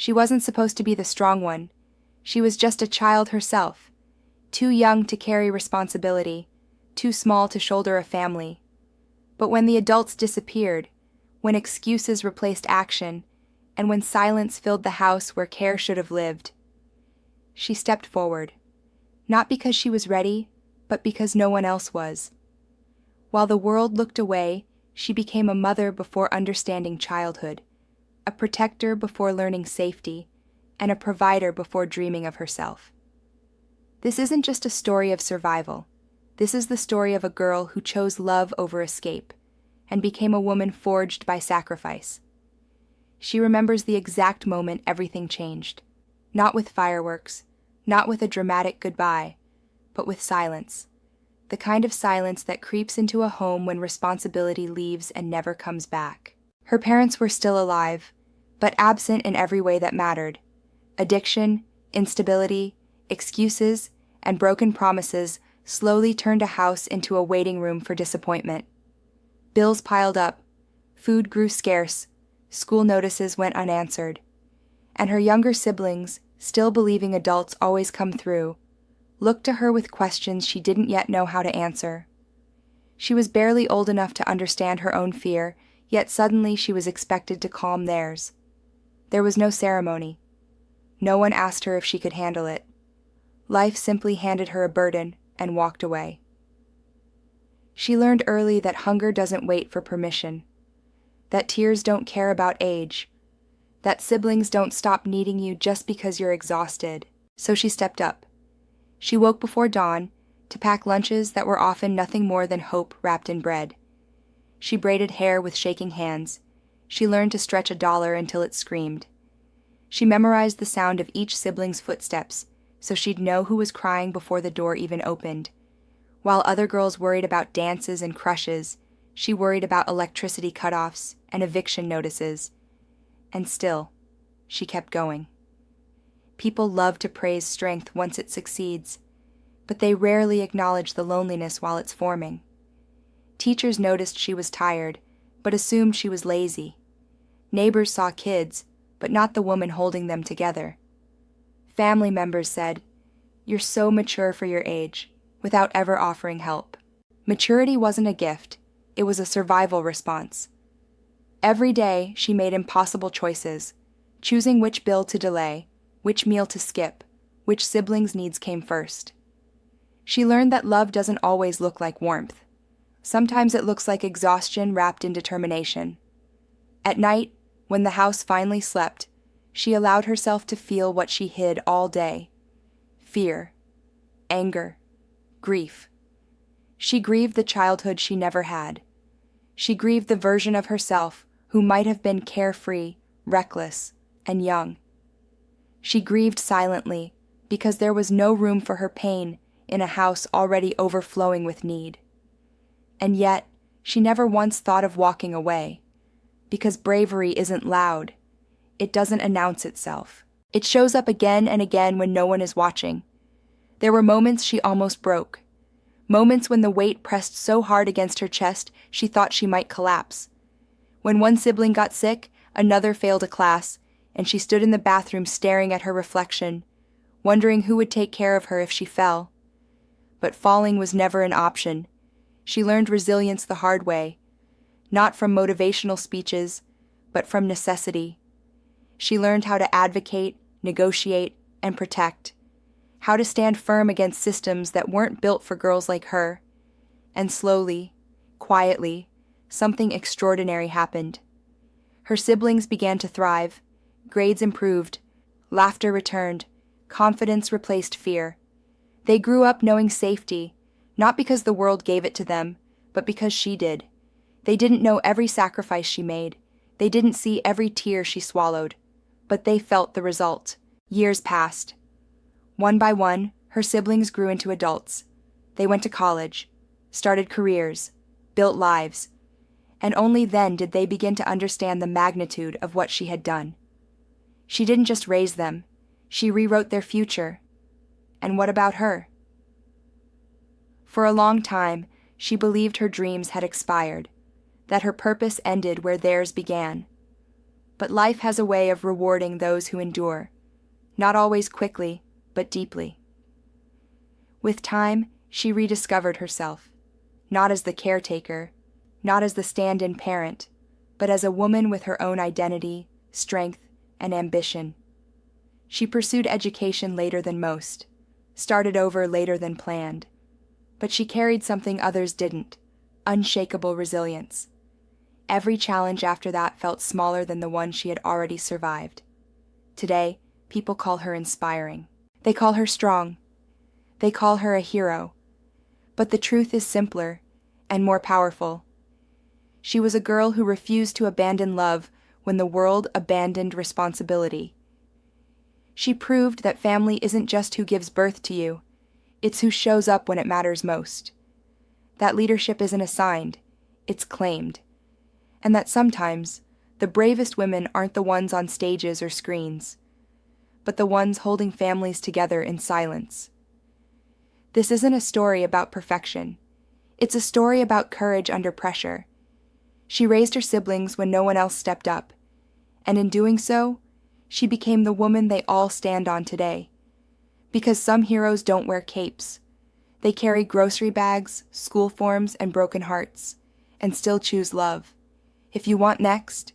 She wasn't supposed to be the strong one. She was just a child herself, too young to carry responsibility, too small to shoulder a family. But when the adults disappeared, when excuses replaced action, and when silence filled the house where care should have lived, she stepped forward, not because she was ready, but because no one else was. While the world looked away, she became a mother before understanding childhood, a protector before learning safety, and a provider before dreaming of herself. This isn't just a story of survival. This is the story of a girl who chose love over escape, and became a woman forged by sacrifice. She remembers the exact moment everything changed, not with fireworks, not with a dramatic goodbye, but with silence, the kind of silence that creeps into a home when responsibility leaves and never comes back. Her parents were still alive, but absent in every way that mattered. Addiction, instability, excuses, and broken promises slowly turned a house into a waiting room for disappointment. Bills piled up, food grew scarce, school notices went unanswered, and her younger siblings, still believing adults always come through, looked to her with questions she didn't yet know how to answer. She was barely old enough to understand her own fear, yet suddenly she was expected to calm theirs. There was no ceremony. No one asked her if she could handle it. Life simply handed her a burden and walked away. She learned early that hunger doesn't wait for permission, that tears don't care about age, that siblings don't stop needing you just because you're exhausted. So she stepped up. She woke before dawn to pack lunches that were often nothing more than hope wrapped in bread. She braided hair with shaking hands. She learned to stretch $1 until it screamed. She memorized the sound of each sibling's footsteps, so she'd know who was crying before the door even opened. While other girls worried about dances and crushes, she worried about electricity cutoffs and eviction notices. And still, she kept going. People love to praise strength once it succeeds, but they rarely acknowledge the loneliness while it's forming. Teachers noticed she was tired, but assumed she was lazy. Neighbors saw kids, but not the woman holding them together. Family members said, "You're so mature for your age," without ever offering help. Maturity wasn't a gift, it was a survival response. Every day, she made impossible choices, choosing which bill to delay, which meal to skip, which siblings' needs came first. She learned that love doesn't always look like warmth. Sometimes it looks like exhaustion wrapped in determination. At night, when the house finally slept, she allowed herself to feel what she hid all day: fear, anger, grief. She grieved the childhood she never had. She grieved the version of herself who might have been carefree, reckless, and young. She grieved silently because there was no room for her pain in a house already overflowing with need. And yet, she never once thought of walking away, because bravery isn't loud. It doesn't announce itself. It shows up again and again when no one is watching. There were moments she almost broke. Moments when the weight pressed so hard against her chest she thought she might collapse. When one sibling got sick, another failed a class, and she stood in the bathroom staring at her reflection, wondering who would take care of her if she fell. But falling was never an option. She learned resilience the hard way, not from motivational speeches, but from necessity. She learned how to advocate, negotiate, and protect, how to stand firm against systems that weren't built for girls like her. And slowly, quietly, something extraordinary happened. Her siblings began to thrive, grades improved, laughter returned, confidence replaced fear. They grew up knowing safety, not because the world gave it to them, but because she did. They didn't know every sacrifice she made. They didn't see every tear she swallowed, but they felt the result. Years passed. One by one, her siblings grew into adults. They went to college, started careers, built lives, and only then did they begin to understand the magnitude of what she had done. She didn't just raise them, she rewrote their future. And what about her? For a long time, she believed her dreams had expired, that her purpose ended where theirs began. But life has a way of rewarding those who endure, not always quickly, but deeply. With time, she rediscovered herself, not as the caretaker, not as the stand-in parent, but as a woman with her own identity, strength, and ambition. She pursued education later than most, started over later than planned, but she carried something others didn't: unshakable resilience. Every challenge after that felt smaller than the one she had already survived. Today, people call her inspiring. They call her strong. They call her a hero. But the truth is simpler and more powerful. She was a girl who refused to abandon love when the world abandoned responsibility. She proved that family isn't just who gives birth to you, it's who shows up when it matters most. That leadership isn't assigned, it's claimed. And that sometimes, the bravest women aren't the ones on stages or screens, but the ones holding families together in silence. This isn't a story about perfection. It's a story about courage under pressure. She raised her siblings when no one else stepped up, and in doing so, she became the woman they all stand on today. Because some heroes don't wear capes. They carry grocery bags, school forms, and broken hearts, and still choose love. If you want next,